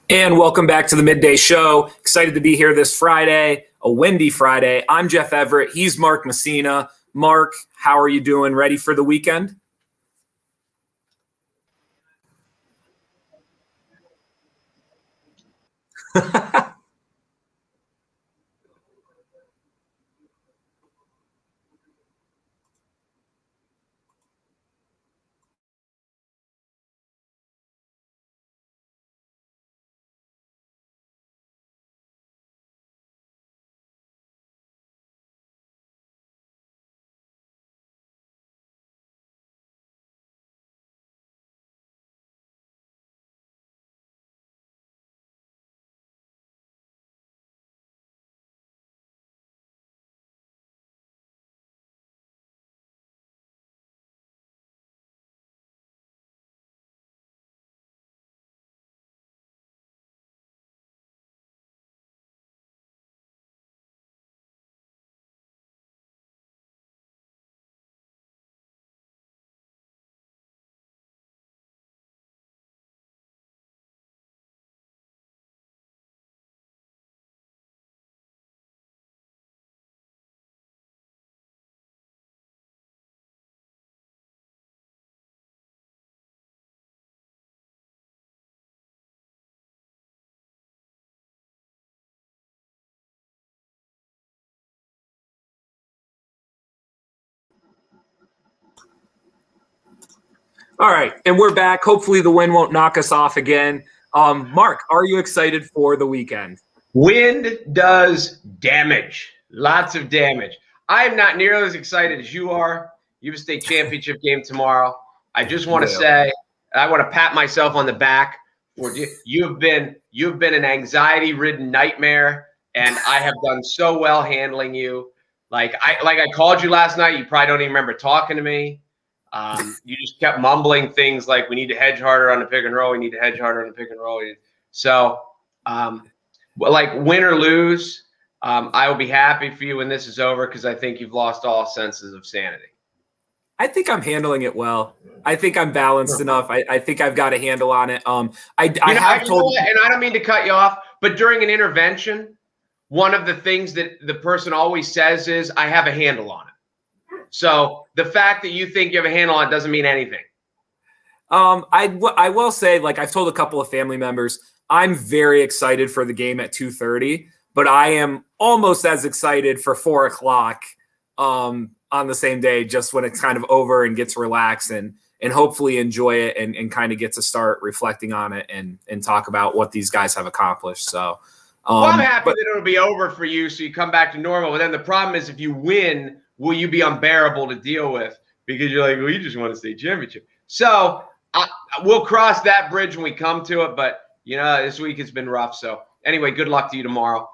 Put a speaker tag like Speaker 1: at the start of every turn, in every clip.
Speaker 1: And welcome back to the Midday Show. Excited to be here this Friday, a windy Friday. I'm Jeff Everett. He's Mark Messina. Mark, how are you doing? Ready for the weekend? All right, and we're back. Hopefully the wind won't knock us off again. Mark, are you excited for the weekend?
Speaker 2: Wind does damage, lots of damage. I am not nearly as excited as you are. You have a state championship game tomorrow. I just want to say, I want to pat myself on the back for you've been an anxiety-ridden nightmare, and I have done so well handling you. Like I called you last night. You probably don't even remember talking to me. You just kept mumbling things like, we need to hedge harder on the pick and roll. We need to hedge harder on the pick and roll. So, like, win or lose, I will be happy for you when this is over because I think you've lost all senses of sanity.
Speaker 1: I think I'm handling it well. I think I'm balanced enough. I think I've got a handle on it. I have told,
Speaker 2: and I don't mean to cut you off, but during an intervention, one of the things that the person always says is, I have a handle on it. So the fact that you think you have a handle on it doesn't mean anything.
Speaker 1: I will say, like, I've told a couple of family members, I'm very excited for the game at 2:30, but I am almost as excited for 4 o'clock on the same day, just when it's kind of over and gets relaxed and hopefully enjoy it and kind of get to start reflecting on it and talk about what these guys have accomplished. So,
Speaker 2: well, I'm happy that it'll be over for you, so you come back to normal. But then the problem is, if you win, will you be unbearable to deal with? Because you're like, well, you just want to state championship. So we'll cross that bridge when we come to it. But, you know, this week has been rough. So anyway, good luck to you tomorrow.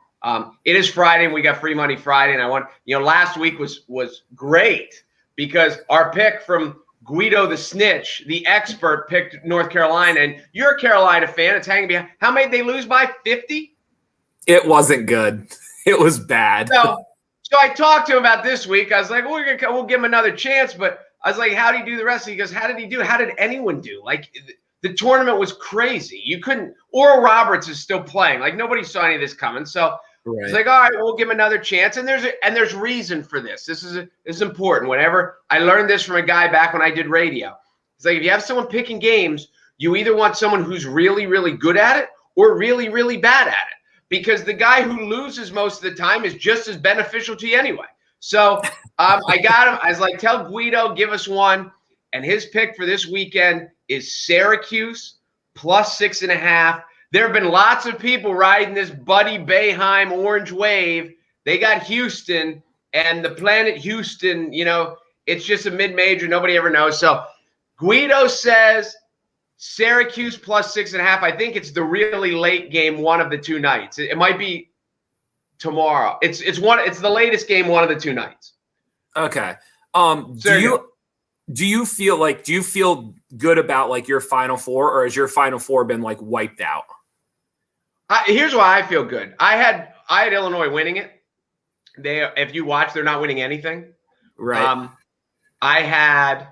Speaker 2: It is Friday, and we got Free Money Friday. And I want, you know, last week was great because our pick from Guido the Snitch, the expert, picked North Carolina. And you're a Carolina fan. It's hanging behind. How many did they lose by? 50?
Speaker 1: It wasn't good. It was bad.
Speaker 2: So I talked to him about this week. I was like, we'll give him another chance. But I was like, how did he do the rest? He goes, how did he do? How did anyone do? Like, the tournament was crazy. You couldn't. Oral Roberts is still playing. Like, nobody saw any of this coming. So it's like, all right, we'll give him another chance. And there's reason for this. This is important. Whenever I learned this from a guy back when I did radio. It's like, if you have someone picking games, you either want someone who's really, really good at it or really, really bad at it. Because the guy who loses most of the time is just as beneficial to you anyway. So I got him. I was like, tell Guido, give us one. And his pick for this weekend is Syracuse plus 6.5. There have been lots of people riding this Buddy Boeheim orange wave. They got Houston, and the planet Houston, you know, it's just a mid-major. Nobody ever knows. So Guido says Syracuse plus 6.5. I think it's the really late game, one of the two nights. It might be tomorrow. It's the latest game, one of the two nights.
Speaker 1: Okay. Do you feel good about, like, your Final Four, or has your Final Four been, like, wiped out?
Speaker 2: Here's why I feel good. I had Illinois winning it. If you watch, they're not winning anything.
Speaker 1: Right.
Speaker 2: I had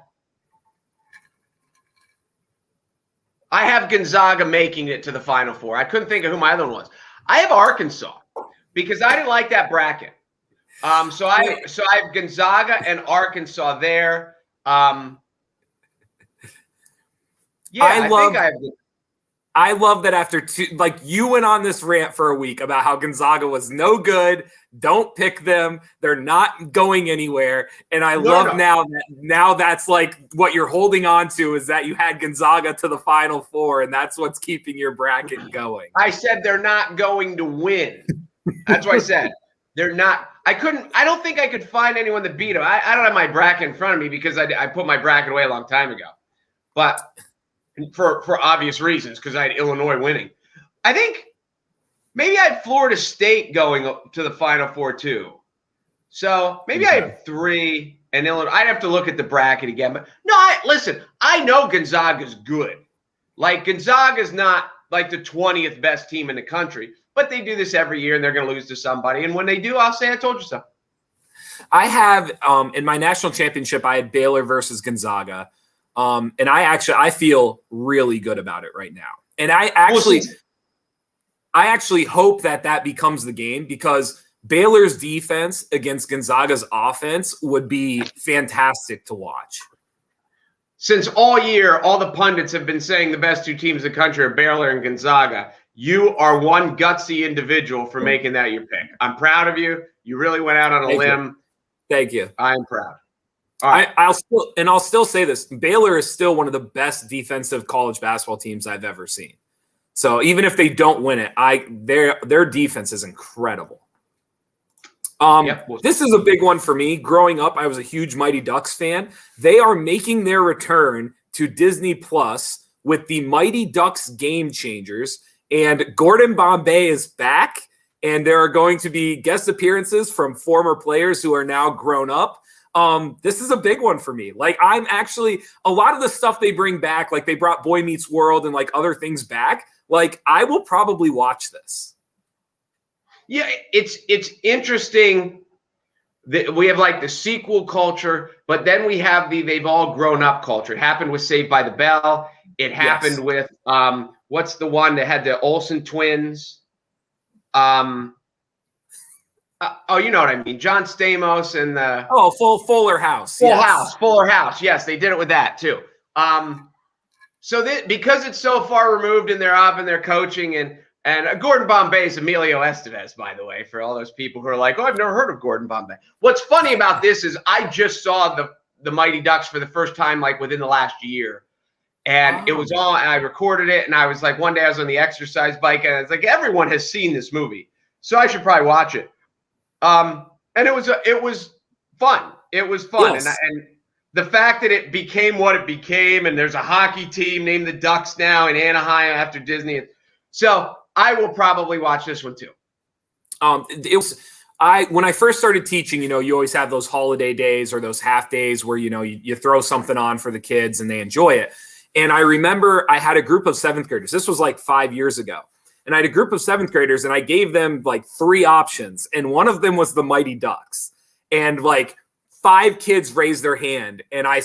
Speaker 2: I have Gonzaga making it to the Final Four. I couldn't think of who my other one was. I have Arkansas because I didn't like that bracket. So I have Gonzaga and Arkansas there. Yeah,
Speaker 1: I love that after you went on this rant for a week about how Gonzaga was no good. Don't pick them. They're not going anywhere. And I love now that's like what you're holding on to is that you had Gonzaga to the Final Four, and that's what's keeping your bracket going.
Speaker 2: I said they're not going to win. That's what I said. They're not. I don't think I could find anyone to beat them. I don't have my bracket in front of me because I put my bracket away a long time ago. But for obvious reasons, because I had Illinois winning. I think maybe I had Florida State going to the Final Four too. So maybe I had 3 and Illinois. I'd have to look at the bracket again. But no, listen, I know Gonzaga's good. Like Gonzaga's not like the 20th best team in the country, but they do this every year and they're going to lose to somebody. And when they do, I'll say I told you so.
Speaker 1: I have in my national championship, I had Baylor versus Gonzaga. And I feel really good about it right now. And I actually hope that becomes the game because Baylor's defense against Gonzaga's offense would be fantastic to watch.
Speaker 2: Since all year, all the pundits have been saying the best 2 teams in the country are Baylor and Gonzaga. You are one gutsy individual for making that your pick. I'm proud of you. You really went out on a limb.
Speaker 1: Thank you.
Speaker 2: I'm proud.
Speaker 1: All right. I'll still say this. Baylor is still one of the best defensive college basketball teams I've ever seen. So even if they don't win it, their defense is incredible. This is a big one for me. Growing up, I was a huge Mighty Ducks fan. They are making their return to Disney Plus with the Mighty Ducks Game Changers, and Gordon Bombay is back, and there are going to be guest appearances from former players who are now grown up. This is a big one for me. Like I'm actually a lot of the stuff they bring back, like they brought Boy Meets World and like other things back. Like I will probably watch this.
Speaker 2: Yeah, it's interesting that we have like the sequel culture, but then we have they've all grown up culture. It happened with Saved by the Bell. It happened with what's the one that had the Olsen twins? You know what I mean? John Stamos and the
Speaker 1: Fuller House.
Speaker 2: Fuller House. Yes, they did it with that too. So because it's so far removed in their coaching and Gordon Bombay is Emilio Estevez, by the way, for all those people who are like, oh, I've never heard of Gordon Bombay. What's funny about this is I just saw the Mighty Ducks for the first time like within the last year. And it was on, and I recorded it, and I was like, one day I was on the exercise bike, and I was like, everyone has seen this movie, so I should probably watch it. And it was fun. It was fun, yes. And the fact that it became what it became, and there's a hockey team named the Ducks now in Anaheim after Disney. So I will probably watch this one too.
Speaker 1: When I first started teaching, you always have those holiday days or those half days where, you throw something on for the kids and they enjoy it. And I remember I had a group of 7th graders. This was like 5 years ago. And I had a group of 7th graders and I gave them like 3 options. And one of them was the Mighty Ducks. And like 5 kids raised their hand. And I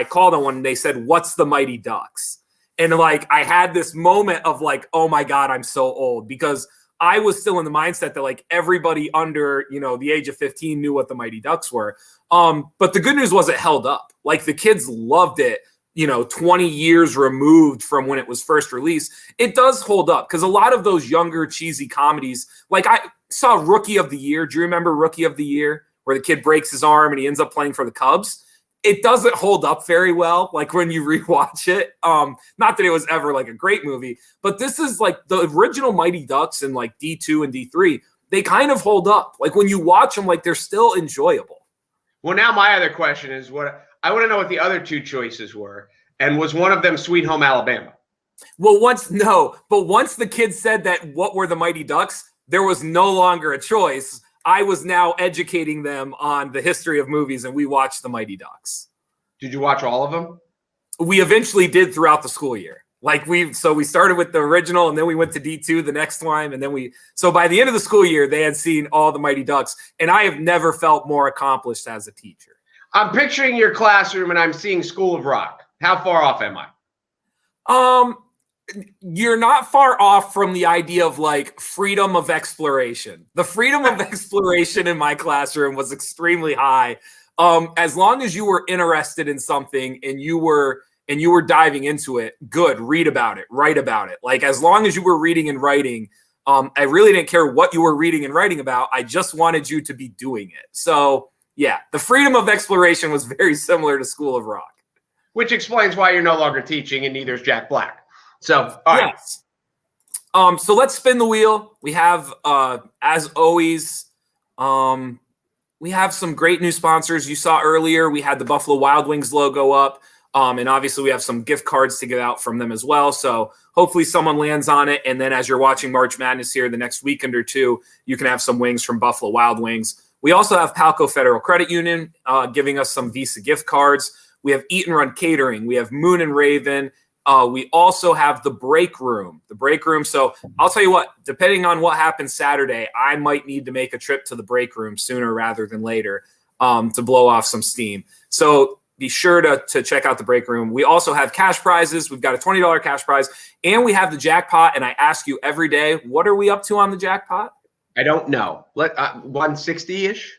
Speaker 1: called on one and they said, what's the Mighty Ducks? And like, I had this moment of like, oh my God, I'm so old, because I was still in the mindset that like everybody under, the age of 15 knew what the Mighty Ducks were. But the good news was it held up. Like the kids loved it. 20 years removed from when it was first released, it does hold up because a lot of those younger cheesy comedies, like I saw Rookie of the Year. Do you remember Rookie of the Year where the kid breaks his arm and he ends up playing for the Cubs? It doesn't hold up very well, like when you rewatch it. Not that it was ever like a great movie, but this is like the original Mighty Ducks in like D2 and D3. They kind of hold up. Like when you watch them, like they're still enjoyable.
Speaker 2: Well, now my other question is I want to know what the other 2 choices were. And was one of them Sweet Home Alabama?
Speaker 1: Well, once the kids said that what were the Mighty Ducks, there was no longer a choice. I was now educating them on the history of movies, and we watched the Mighty Ducks.
Speaker 2: Did you watch all of them?
Speaker 1: We eventually did throughout the school year. Like we started with the original, and then we went to D2 the next time, and then so by the end of the school year, they had seen all the Mighty Ducks, and I have never felt more accomplished as a teacher.
Speaker 2: I'm picturing your classroom, and I'm seeing School of Rock. How far off am I?
Speaker 1: you're not far off from the idea of like freedom of exploration. The freedom of exploration in my classroom was extremely high. As long as you were interested in something and you were diving into it, good, read about it, write about it. Like as long as you were reading and writing, I really didn't care what you were reading and writing about. I just wanted you to be doing it. So yeah, the freedom of exploration was very similar to School of Rock.
Speaker 2: Which explains why you're no longer teaching, and neither is Jack Black. So, all right.
Speaker 1: Yes. So let's spin the wheel. We have, as always, we have some great new sponsors. You saw earlier, we had the Buffalo Wild Wings logo up. And obviously we have some gift cards to give out from them as well. So hopefully someone lands on it. And then as you're watching March Madness here the next weekend or two, you can have some wings from Buffalo Wild Wings. We also have Palco Federal Credit Union giving us some Visa gift cards. We have Eat and Run Catering. We have Moon and Raven. We also have the break room. So I'll tell you what, depending on what happens Saturday, I might need to make a trip to the break room sooner rather than later to blow off some steam. So be sure to check out the break room. We also have cash prizes. We've got a $20 cash prize, and we have the jackpot. And I ask you every day, what are we up to on the jackpot?
Speaker 2: I don't know. 160-ish?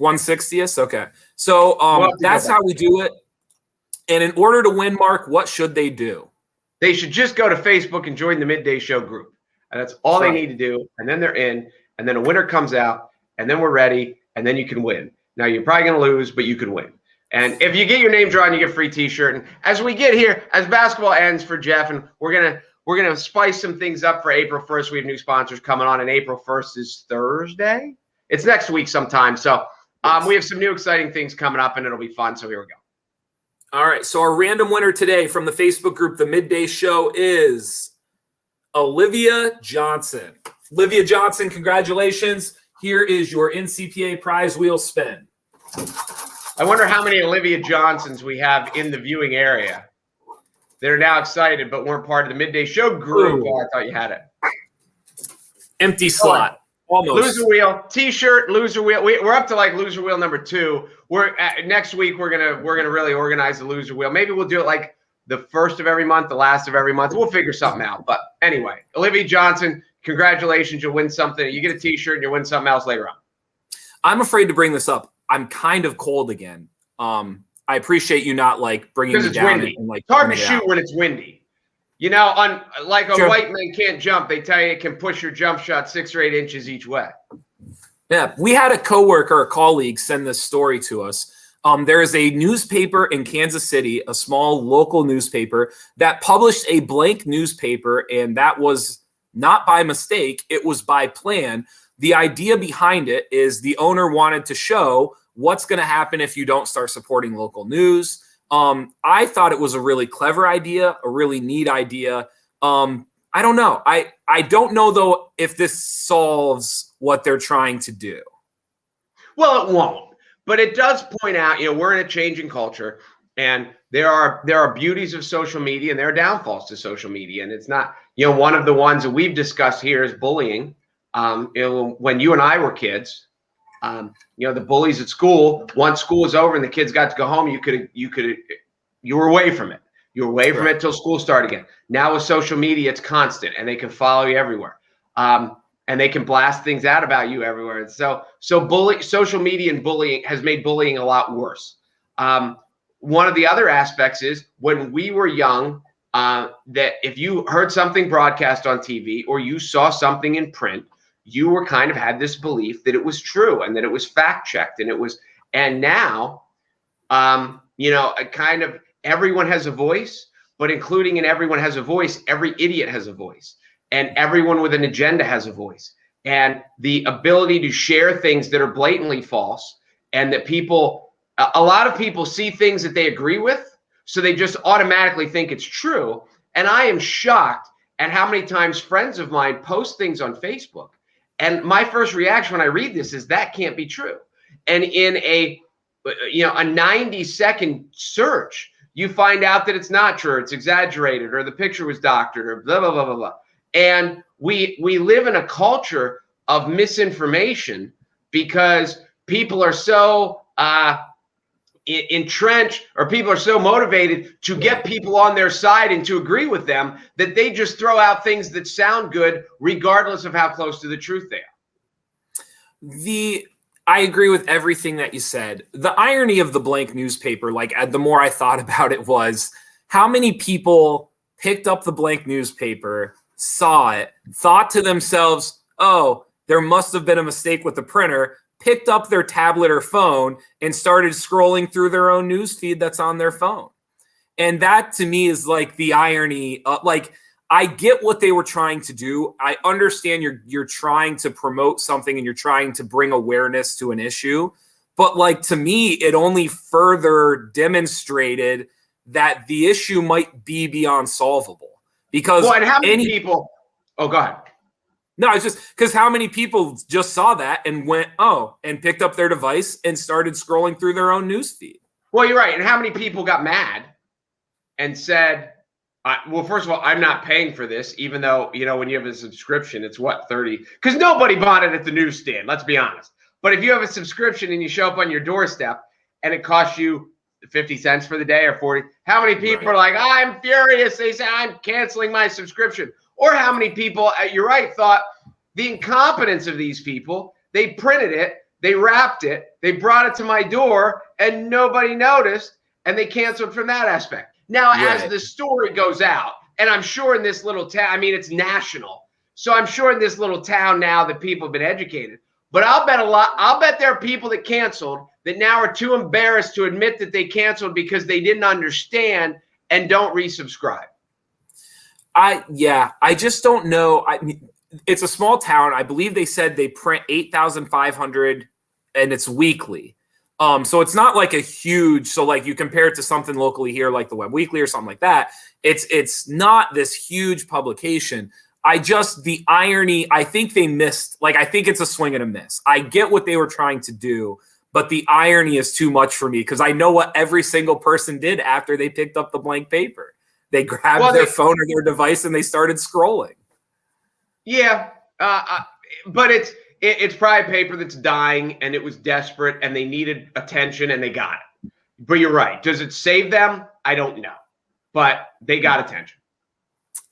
Speaker 1: 160th? Okay. So that's how we do it. And in order to win, Mark, what should they do?
Speaker 2: They should just go to Facebook and join the Midday Show group. And that's all they need to do. And then they're in. And then a winner comes out. And then we're ready. And then you can win. Now, you're probably going to lose, but you can win. And if you get your name drawn, you get a free T-shirt. And as we get here, as basketball ends for Jeff, and we're gonna spice some things up for April 1st. We have new sponsors coming on, and April 1st is Thursday. It's next week sometime. So we have some new exciting things coming up, and it'll be fun. So here we go.
Speaker 1: All right, so our random winner today from the Facebook group, The Midday Show, is Olivia Johnson. Olivia Johnson, congratulations. Here is your NCPA prize wheel spin.
Speaker 2: I wonder how many Olivia Johnsons we have in the viewing area that are now excited but weren't part of the Midday Show group. Oh, I thought you had it.
Speaker 1: Empty slot. Almost.
Speaker 2: Loser wheel, T-shirt, loser wheel. We're up to like loser wheel number 2. Next week we're gonna really organize the loser wheel. Maybe we'll do it like the first of every month, the last of every month. We'll figure something out. But anyway, Olivia Johnson, congratulations! You'll win something. You get a T-shirt and you'll win something else later on. I'm
Speaker 1: afraid to bring this up. I'm kind of cold again. I appreciate you not like bringing me down.
Speaker 2: Windy. And, like, it's hard to shoot when it's windy. You know, on like a white man can't jump, they tell you it can push your jump shot 6 or 8 inches each way.
Speaker 1: Yeah, we had a coworker, a colleague, send this story to us. There is a newspaper in Kansas City, a small local newspaper, that published a blank newspaper, and that was not by mistake, it was by plan. The idea behind it is the owner wanted to show what's going to happen if you don't start supporting local news. I thought it was a really clever idea, a really neat idea. I don't know. I don't know, though, if this solves what they're trying to do.
Speaker 2: Well, it won't. But it does point out, we're in a changing culture, and there are beauties of social media and there are downfalls to social media. And it's not, one of the ones that we've discussed here is bullying. When you and I were kids, the bullies at school, once school was over and the kids got to go home, you were away from it. You were away from it till school started again. Now with social media, it's constant and they can follow you everywhere. And they can blast things out about you everywhere. So social media and bullying has made bullying a lot worse. One of the other aspects is when we were young, that if you heard something broadcast on TV or you saw something in print, you were kind of had this belief that it was true and that it was fact checked and now, kind of everyone has a voice, but including in everyone has a voice, every idiot has a voice and everyone with an agenda has a voice, and the ability to share things that are blatantly false and that a lot of people see things that they agree with. So they just automatically think it's true. And I am shocked at how many times friends of mine post things on Facebook. And my first reaction when I read this is that can't be true. And in a 90-second search, you find out that it's not true, it's exaggerated, or the picture was doctored, or blah, blah, blah, blah, blah. And we live in a culture of misinformation because people are so entrenched, or people are so motivated to get people on their side and to agree with them that they just throw out things that sound good regardless of how close to the truth they are.
Speaker 1: I agree with everything that you said. The irony of the blank newspaper, like the more I thought about it, was how many people picked up the blank newspaper, saw it, thought to themselves, oh, there must have been a mistake with the printer, picked up their tablet or phone and started scrolling through their own news feed that's on their phone. And that to me is like the irony of, like, I get what they were trying to do. I understand you're trying to promote something and you're trying to bring awareness to an issue. But like, to me, it only further demonstrated that the issue might be beyond solvable. Because
Speaker 2: and how many people? Oh, go ahead.
Speaker 1: No, it's just because how many people just saw that and went, oh, and picked up their device and started scrolling through their own news feed.
Speaker 2: Well, you're right. And how many people got mad and said, well, first of all, I'm not paying for this, even though, when you have a subscription, it's what, 30? Because nobody bought it at the newsstand, let's be honest. But if you have a subscription and you show up on your doorstep and it costs you 50 cents for the day or 40, how many people are like, I'm furious? They say, I'm canceling my subscription. Or how many people, you're right, thought the incompetence of these people, they printed it, they wrapped it, they brought it to my door, and nobody noticed, and they canceled from that aspect. Now, as the story goes out, and I'm sure in this little town, I mean, it's national, so I'm sure in this little town now that people have been educated, but I'll bet there are people that canceled that now are too embarrassed to admit that they canceled because they didn't understand and don't resubscribe.
Speaker 1: I just don't know. I mean, it's a small town. I believe they said they print 8,500 and it's weekly. So it's not like a huge, so like you compare it to something locally here, like the Web Weekly or something like that. It's not this huge publication. The irony, I think they missed, like, I think it's a swing and a miss. I get what they were trying to do, but the irony is too much for me because I know what every single person did after they picked up the blank paper. They grabbed their phone or their device and they started scrolling.
Speaker 2: Yeah, but it's probably paper that's dying and it was desperate and they needed attention and they got it. But you're right. Does it save them? I don't know. But they got attention.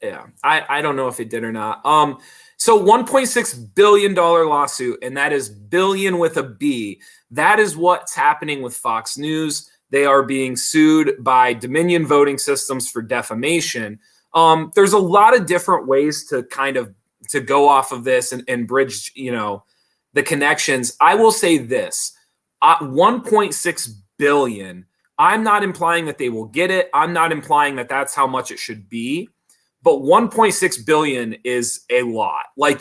Speaker 1: Yeah, I don't know if it did or not. So $1.6 billion lawsuit, and that is billion with a B. That is what's happening with Fox News. They are being sued by Dominion Voting Systems for defamation. There's a lot of different ways to kind of to go off of this and bridge, the connections. I will say this, 1.6 billion. I'm not implying that they will get it. I'm not implying that that's how much it should be, but 1.6 billion is a lot. Like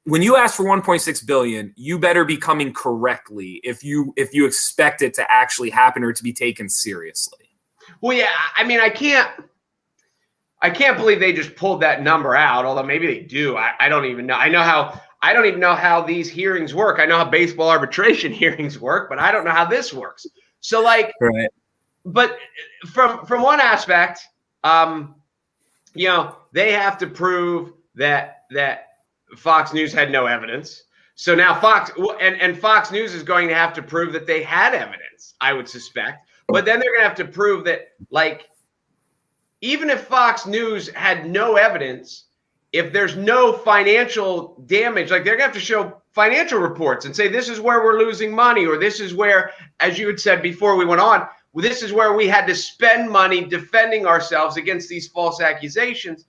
Speaker 1: when you ask for 1.6 billion, you better be coming correctly if you expect it to actually happen or to be taken seriously.
Speaker 2: Well, yeah, I mean, I can't believe they just pulled that number out, although maybe they do. I don't even know. I don't even know how these hearings work. I know how baseball arbitration hearings work, but I don't know how this works. So right. But from one aspect, they have to prove that Fox News had no evidence. So now Fox News is going to have to prove that they had evidence, I would suspect. But then they're going to have to prove that, like, even if Fox News had no evidence, if there's no financial damage, like, they're going to have to show financial reports and say, this is where we're losing money, or this is where, as you had said before we went on, this is where we had to spend money defending ourselves against these false accusations.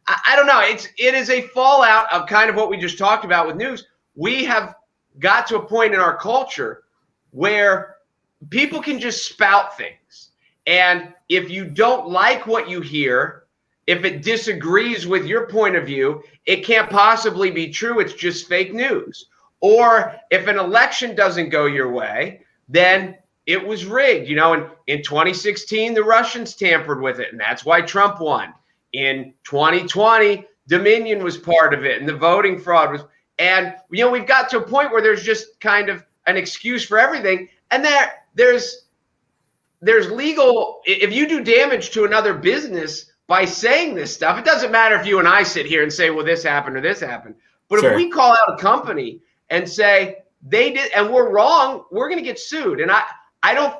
Speaker 2: I don't know. It is a fallout of kind of what we just talked about with news. We have got to a point in our culture where people can just spout things. And if you don't like what you hear, if it disagrees with your point of view, it can't possibly be true. It's just fake news. Or if an election doesn't go your way, then it was rigged. In 2016, the Russians tampered with it, and that's why Trump won. In 2020, Dominion was part of it, and the voting fraud was. And we've got to a point where there's just kind of an excuse for everything, and there's legal. If you do damage to another business by saying this stuff, it doesn't matter if you and I sit here and say, well, this happened or this happened. But If we call out a company and say they did and we're wrong, we're going to get sued. And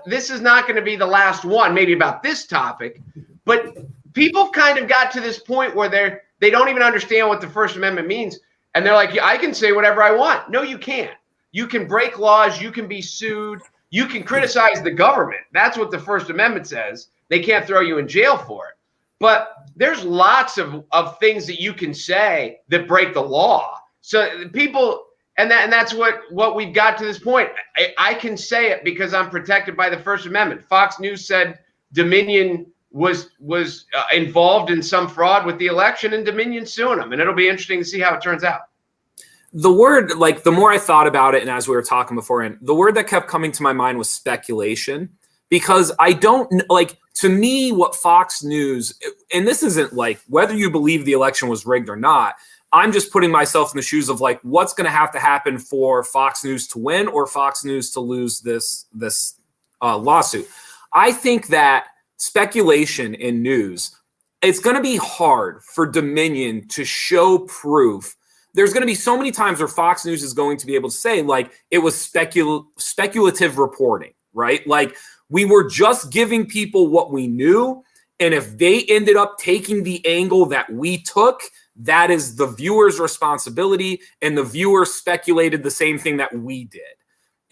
Speaker 2: this is not going to be the last one, maybe about this topic, but people kind of got to this point where they don't even understand what the First Amendment means. And they're like, yeah, I can say whatever I want. No, you can't. You can break laws. You can be sued. You can criticize the government. That's what the First Amendment says. They can't throw you in jail for it. But there's lots of things that you can say that break the law. So people, and that's what we've got to this point. I can say it because I'm protected by the First Amendment. Fox News said Dominion was involved in some fraud with the election, and Dominion suing them. And it'll be interesting to see how it turns out.
Speaker 1: The word, like, the more I thought about it, and as we were talking beforehand, the word that kept coming to my mind was speculation. Because I don't, like, to me, what Fox News, and this isn't like whether you believe the election was rigged or not, I'm just putting myself in the shoes of like what's going to have to happen for Fox News to win or Fox News to lose this lawsuit. I think that speculation in news, it's going to be hard for Dominion to show proof. There's going to be so many times where Fox News is going to be able to say like it was speculative reporting, right? Like, we were just giving people what we knew. And if they ended up taking the angle that we took, that is the viewer's responsibility. And the viewer speculated the same thing that we did.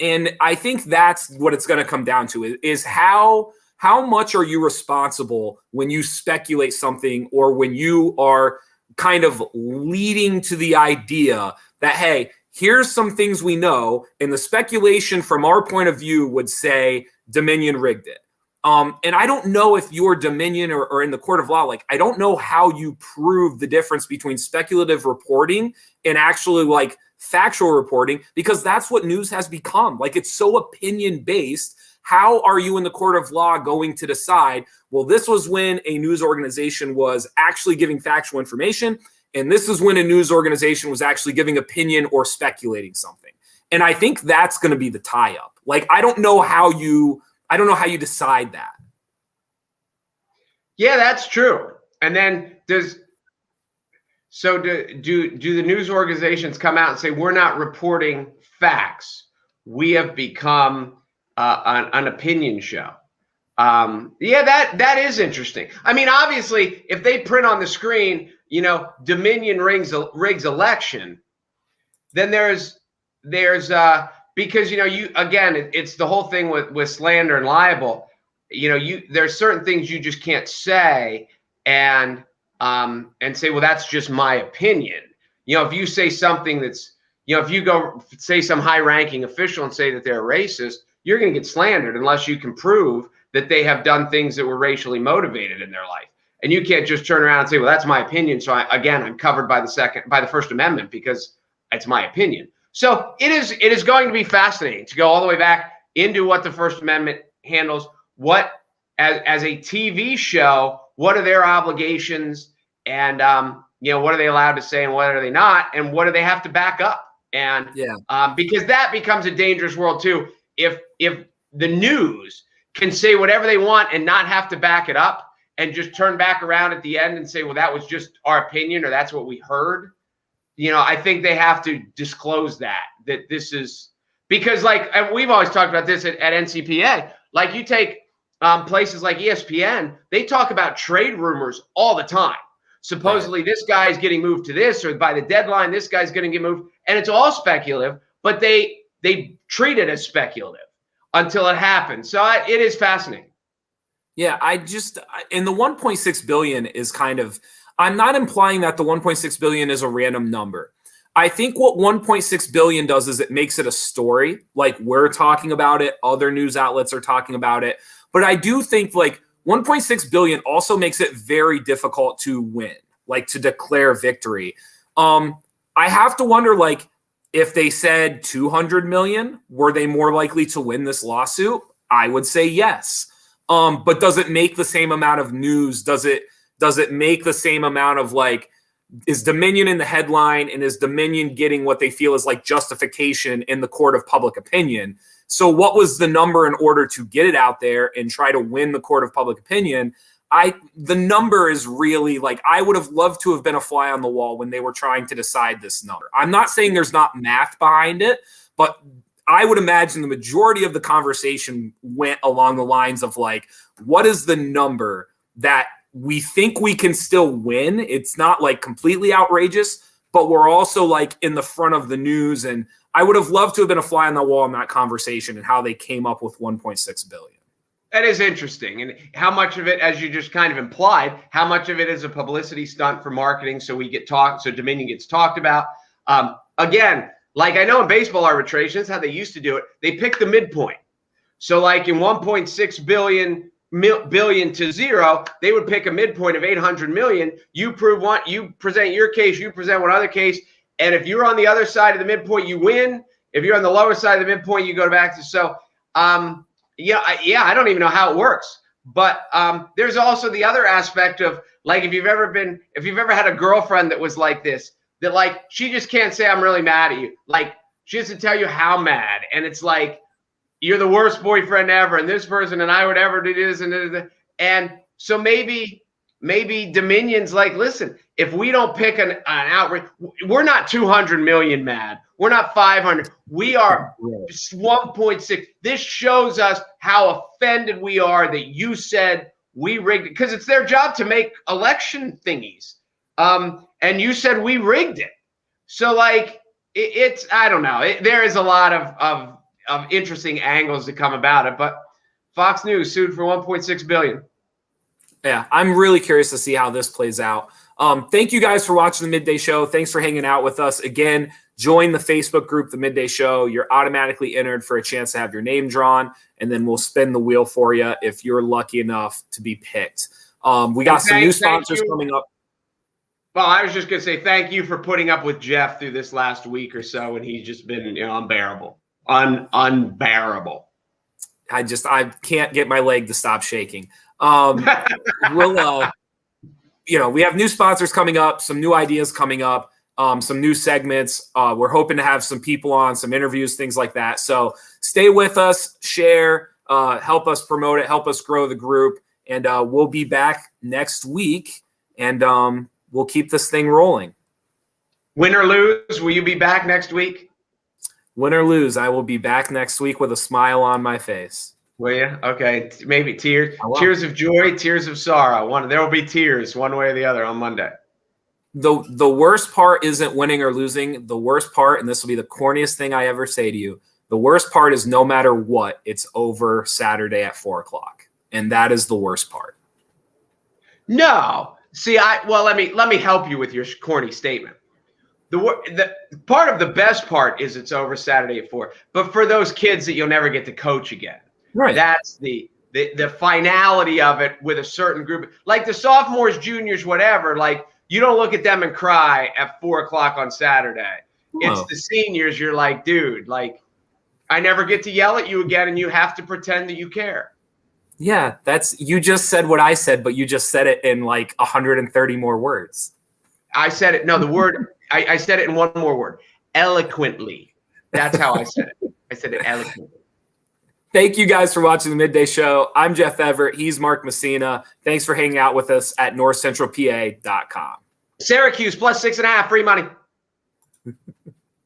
Speaker 1: And I think that's what it's going to come down to is how much are you responsible when you speculate something or when you are kind of leading to the idea that, hey, here's some things we know. And the speculation from our point of view would say, Dominion rigged it. And I don't know if you're Dominion or in the court of law, like, I don't know how you prove the difference between speculative reporting and actually like factual reporting, because that's what news has become. Like, it's so opinion based. How are you in the court of law going to decide, well, this was when a news organization was actually giving factual information, and this is when a news organization was actually giving opinion or speculating something. And I think that's going to be the tie up. Like, I don't know how you decide that.
Speaker 2: Yeah, that's true. And then do the news organizations come out and say, we're not reporting facts, we have become an opinion show? Yeah, that is interesting. I mean, obviously, if they print on the screen, Dominion rigs election, then there's because it's the whole thing with slander and libel. There's certain things you just can't say and say, well, that's just my opinion. If you say something that's, if you go say some high-ranking official and say that they're racist, you're going to get slandered unless you can prove that they have done things that were racially motivated in their life. And you can't just turn around and say, well, that's my opinion. So I'm covered by the First Amendment because it's my opinion. So it is going to be fascinating to go all the way back into what the First Amendment handles, what as a TV show, what are their obligations, and what are they allowed to say and what are they not, and what do they have to back up? And because that becomes a dangerous world too. If the news can say whatever they want and not have to back it up and just turn back around at the end and say, well, that was just our opinion or that's what we heard. I think they have to disclose that this is because, like, we've always talked about this at NCPA. Like, you take places like ESPN, they talk about trade rumors all the time. Supposedly, this guy's getting moved to this, or by the deadline, this guy's going to get moved, and it's all speculative. But they treat it as speculative until it happens. So it is fascinating.
Speaker 1: Yeah, and the 1.6 billion is kind of. I'm not implying that the 1.6 billion is a random number. I think what 1.6 billion does is it makes it a story. Like, we're talking about it, other news outlets are talking about it. But I do think like 1.6 billion also makes it very difficult to win, like to declare victory. I have to wonder, like, if they said 200 million, were they more likely to win this lawsuit? I would say yes. But does it make the same amount of news? Does it make the same amount of, like, is Dominion in the headline and is Dominion getting what they feel is like justification in the court of public opinion? So what was the number in order to get it out there and try to win the court of public opinion? The number is really, like, I would have loved to have been a fly on the wall when they were trying to decide this number. I'm not saying there's not math behind it, but I would imagine the majority of the conversation went along the lines of like, what is the number that we think we can still win? It's not like completely outrageous, but we're also like in the front of the news. And I would have loved to have been a fly on the wall in that conversation and how they came up with 1.6 billion.
Speaker 2: That is interesting. And how much of it, as you just kind of implied, how much of it is a publicity stunt for marketing so Dominion gets talked about? Again, like I know in baseball arbitrations, how they used to do it, they pick the midpoint. So like in 1.6 billion to zero, they would pick a midpoint of 800 million. You present your case, you present one other case. And if you're on the other side of the midpoint, you win. If you're on the lower side of the midpoint, you go back to, I don't even know how it works, but there's also the other aspect of like if you've ever had a girlfriend that was like this, that like she just can't say I'm really mad at you, like she has to tell you how mad, and it's like you're the worst boyfriend ever, and this person and I would ever do this and so maybe Dominion's like, listen, if we don't pick an outrage, we're not 200 million mad. We're not 500. We are 1.6. This shows us how offended we are that you said we rigged it, because it's their job to make election thingies. And you said we rigged it. So like it's I don't know. There is a lot of interesting angles to come about it, but Fox News sued for 1.6 billion.
Speaker 1: Yeah, I'm really curious to see how this plays out. Thank you guys for watching the Midday Show. Thanks for hanging out with us. Again, join the Facebook group, The Midday Show. You're automatically entered for a chance to have your name drawn, and then we'll spin the wheel for you if you're lucky enough to be picked. We got some new sponsors coming up.
Speaker 2: Well, I was just going to say thank you for putting up with Jeff through this last week or so, and he's just been unbearable. Unbearable.
Speaker 1: I can't get my leg to stop shaking. We have new sponsors coming up, some new ideas coming up, some new segments. We're hoping to have some people on, some interviews, things like that. So stay with us, share, help us promote it, help us grow the group, and we'll be back next week, and we'll keep this thing rolling.
Speaker 2: Win or lose, will you be back next week?
Speaker 1: Win or lose, I will be back next week with a smile on my face.
Speaker 2: Will you? Okay. Maybe tears of joy, tears of sorrow. There will be tears one way or the other on Monday.
Speaker 1: The worst part isn't winning or losing. The worst part, and this will be the corniest thing I ever say to you, the worst part is no matter what, it's over Saturday at 4:00. And that is the worst part.
Speaker 2: No. See, let me help you with your corny statement. The part of the best part is it's over Saturday at 4:00. But for those kids that you'll never get to coach again.
Speaker 1: Right.
Speaker 2: That's the finality of it with a certain group, like the sophomores, juniors, whatever. Like you don't look at them and cry at 4:00 on Saturday.
Speaker 1: Whoa.
Speaker 2: It's the seniors. You're like, dude, like I never get to yell at you again, and you have to pretend that you care.
Speaker 1: Yeah, you just said what I said, but you just said it in like 130 more words.
Speaker 2: I said it. No, the word I said it in one more word. Eloquently. That's how I said it. I said it eloquently.
Speaker 1: Thank you guys for watching the Midday Show. I'm Jeff Everett. He's Mark Messina. Thanks for hanging out with us at NorthcentralPA.com.
Speaker 2: Syracuse plus 6.5 free money.